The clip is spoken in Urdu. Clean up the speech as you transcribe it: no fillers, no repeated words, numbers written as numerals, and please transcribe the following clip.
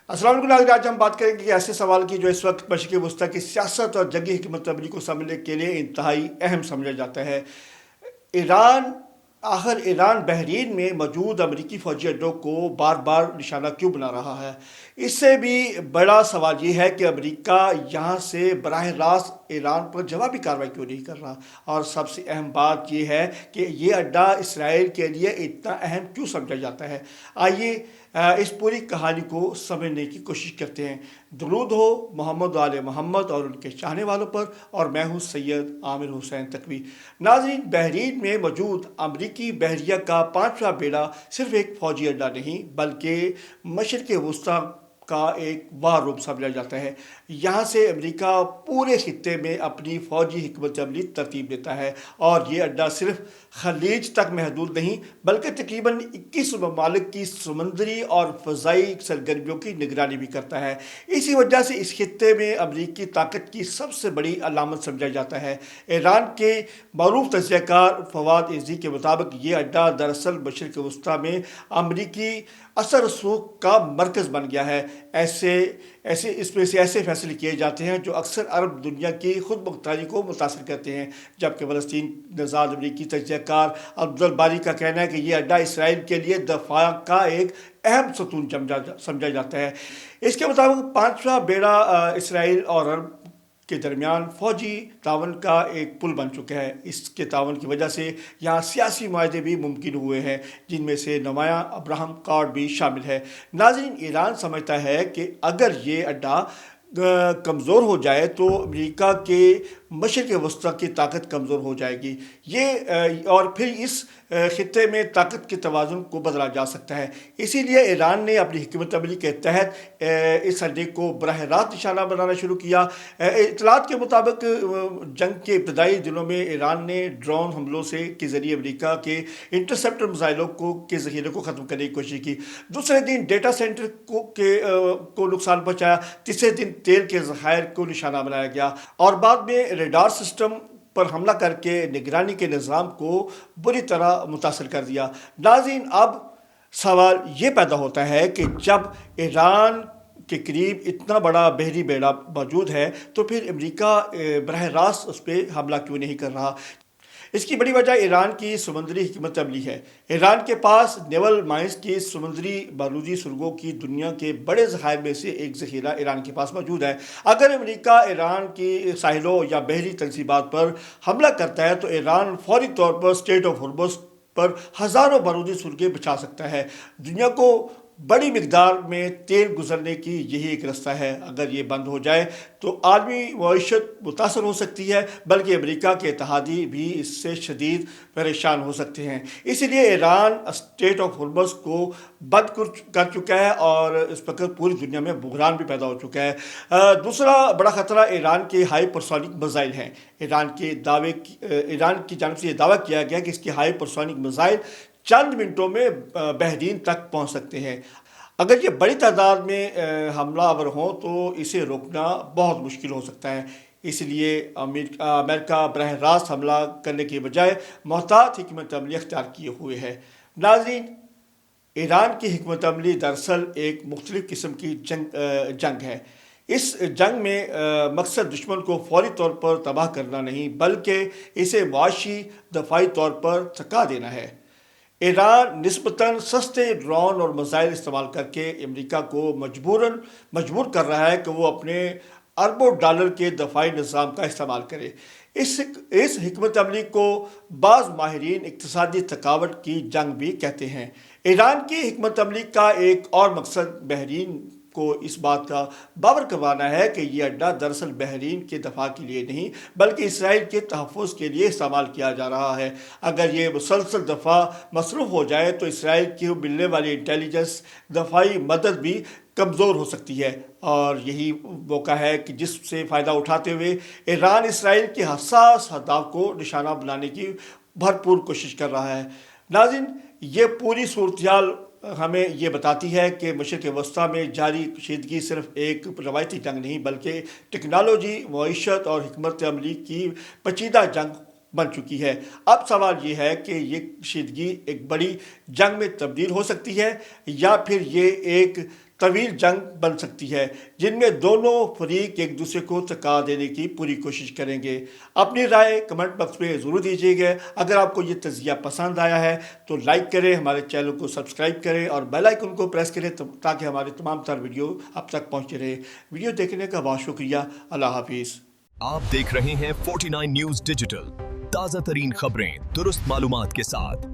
السلام علیکم ناظرین، آج ہم بات کریں گے کہ ایسے سوال کی جو اس وقت مشرق وسطیٰ کی سیاست اور جنگی حکمت عملی کو سمجھنے کے لیے انتہائی اہم سمجھا جاتا ہے۔ ایران ایران بحرین میں موجود امریکی فوجی اڈوں کو بار بار نشانہ کیوں بنا رہا ہے؟ اس سے بھی بڑا سوال یہ ہے کہ امریکہ یہاں سے براہ راست ایران پر جوابی کارروائی کیوں نہیں کر رہا؟ اور سب سے اہم بات یہ ہے کہ یہ اڈا اسرائیل کے لیے اتنا اہم کیوں سمجھا جاتا ہے؟ آئیے اس پوری کہانی کو سمجھنے کی کوشش کرتے ہیں۔ درود ہو محمد و آل محمد اور ان کے چاہنے والوں پر، اور میں ہوں سید عامر حسین تقوی۔ ناظرین، بحرین میں موجود امریکی بحریہ کا 5واں بیڑا صرف ایک فوجی اڈا نہیں بلکہ مشرق وسطیٰ کا ایک وار روم سمجھا جاتا ہے۔ یہاں سے امریکہ پورے خطے میں اپنی فوجی حکمت عملی ترتیب دیتا ہے، اور یہ اڈا صرف خلیج تک محدود نہیں بلکہ تقریباً 21 ممالک کی سمندری اور فضائی سرگرمیوں کی نگرانی بھی کرتا ہے۔ اسی وجہ سے اس خطے میں امریکی طاقت کی سب سے بڑی علامت سمجھا جاتا ہے۔ ایران کے معروف تجزیہ کار فواد عزی کے مطابق یہ اڈا دراصل مشرق وسطیٰ میں امریکی اثر رسوخ کا مرکز بن گیا ہے۔ اس میں سے ایسے فیصلے کیے جاتے ہیں جو اکثر عرب دنیا کی خود مختاری کو متاثر کرتے ہیں، جبکہ فلسطین نژاد امریکی تجزیہ کار عبدالباری کا کہنا ہے کہ یہ اڈا اسرائیل کے لیے دفاع کا ایک اہم ستون سمجھا جاتا ہے۔ اس کے مطابق 5واں بیڑا اسرائیل اور عرب کے درمیان فوجی تعاون کا ایک پل بن چکا ہے۔ اس کے تعاون کی وجہ سے یہاں سیاسی معاہدے بھی ممکن ہوئے ہیں، جن میں سے نمایاں ابراہم اکارڈ بھی شامل ہے۔ ناظرین، ایران سمجھتا ہے کہ اگر یہ اڈا کمزور ہو جائے تو امریکہ کے مشرق وسطیٰ کی طاقت کمزور ہو جائے گی، اور پھر اس خطے میں طاقت کے توازن کو بدلا جا سکتا ہے۔ اسی لیے ایران نے اپنی حکمت عملی کے تحت اس اڈے کو براہ راست نشانہ بنانا شروع کیا۔ اطلاعات کے مطابق جنگ کے ابتدائی دنوں میں ایران نے ڈرون حملوں کے ذریعے امریکہ کے انٹرسیپٹر میزائلوں کے ذخیرے کو ختم کرنے کی کوشش کی۔ دوسرے دن ڈیٹا سینٹر کو نقصان پہنچایا۔ تیسرے دن تیل کے ذخائر کو نشانہ بنایا گیا، اور بعد میں ریڈار سسٹم پر حملہ کر کے نگرانی کے نظام کو بری طرح متاثر کر دیا۔ ناظرین، اب سوال یہ پیدا ہوتا ہے کہ جب ایران کے قریب اتنا بڑا بحری بیڑا موجود ہے تو پھر امریکہ براہ راست اس پہ حملہ کیوں نہیں کر رہا؟ اس کی بڑی وجہ ایران کی سمندری حکمت عملی ہے۔ ایران کے پاس نیول مائنز کی سمندری بارودی سرنگوں کی دنیا کے بڑے ذخائر میں سے ایک ذخیرہ ایران کے پاس موجود ہے۔ اگر امریکہ ایران کی ساحلوں یا بحری تنصیبات پر حملہ کرتا ہے تو ایران فوری طور پر اسٹریٹ آف ہارمز پر ہزاروں بارودی سرنگیں بچھا سکتا ہے۔ دنیا کو بڑی مقدار میں تیل گزرنے کی یہی ایک رستہ ہے۔ اگر یہ بند ہو جائے تو عالمی معیشت متاثر ہو سکتی ہے، بلکہ امریکہ کے اتحادی بھی اس سے شدید پریشان ہو سکتے ہیں۔ اسی لیے ایران اسٹریٹ آف ہارمز کو بند کر چکا ہے، اور اس وقت پوری دنیا میں بحران بھی پیدا ہو چکا ہے۔ دوسرا بڑا خطرہ ایران کے ہائی پرسونک میزائل ہیں۔ ایران کی جانب سے یہ دعویٰ کیا گیا کہ اس کے ہائی پرسونک میزائل چند منٹوں میں بحرین تک پہنچ سکتے ہیں۔ اگر یہ بڑی تعداد میں حملہ آور ہوں تو اسے روکنا بہت مشکل ہو سکتا ہے۔ اس لیے امریکہ براہ راست حملہ کرنے کے بجائے محتاط حکمت عملی اختیار کیے ہوئے ہے۔ ناظرین، ایران کی حکمت عملی دراصل ایک مختلف قسم کی جنگ ہے۔ اس جنگ میں مقصد دشمن کو فوری طور پر تباہ کرنا نہیں بلکہ اسے معاشی دفاعی طور پر تھکا دینا ہے۔ ایران نسبتاً سستے ڈرون اور میزائل استعمال کر کے امریکہ کو مجبور کر رہا ہے کہ وہ اپنے اربوں ڈالر کے دفاعی نظام کا استعمال کرے۔ اس حکمت عملی کو بعض ماہرین اقتصادی تھکاوٹ کی جنگ بھی کہتے ہیں۔ ایران کی حکمت عملی کا ایک اور مقصد بحرین کو اس بات کا باور کروانا ہے کہ یہ اڈا دراصل بحرین کے دفاع کے لیے نہیں بلکہ اسرائیل کے تحفظ کے لیے استعمال کیا جا رہا ہے۔ اگر یہ مسلسل دفاع مصروف ہو جائے تو اسرائیل کی ملنے والی انٹیلیجنس دفاعی مدد بھی کمزور ہو سکتی ہے، اور یہی موقع ہے کہ جس سے فائدہ اٹھاتے ہوئے ایران اسرائیل کے حساس اہداف کو نشانہ بنانے کی بھرپور کوشش کر رہا ہے۔ ناظرین، یہ پوری صورتحال ہمیں یہ بتاتی ہے کہ مشرق وسطیٰ میں جاری کشیدگی صرف ایک روایتی جنگ نہیں بلکہ ٹیکنالوجی، معیشت اور حکمت عملی کی پیچیدہ جنگ بن چکی ہے۔ اب سوال یہ ہے کہ یہ کشیدگی ایک بڑی جنگ میں تبدیل ہو سکتی ہے یا پھر یہ ایک طویل جنگ بن سکتی ہے جن میں دونوں فریق ایک دوسرے کو تکا دینے کی پوری کوشش کریں گے۔ اپنی رائے کمنٹ باکس میں ضرور دیجیے گا۔ اگر آپ کو یہ تجزیہ پسند آیا ہے تو لائک کریں، ہمارے چینل کو سبسکرائب کریں اور بیل آئیکن کو پریس کریں تاکہ ہمارے تمام تر ویڈیو اب تک پہنچے رہے۔ ویڈیو دیکھنے کا بہت شکریہ۔ اللہ حافظ۔ آپ دیکھ رہے ہیں 49 نیوز ڈیجیٹل، تازہ ترین خبریں درست معلومات کے ساتھ۔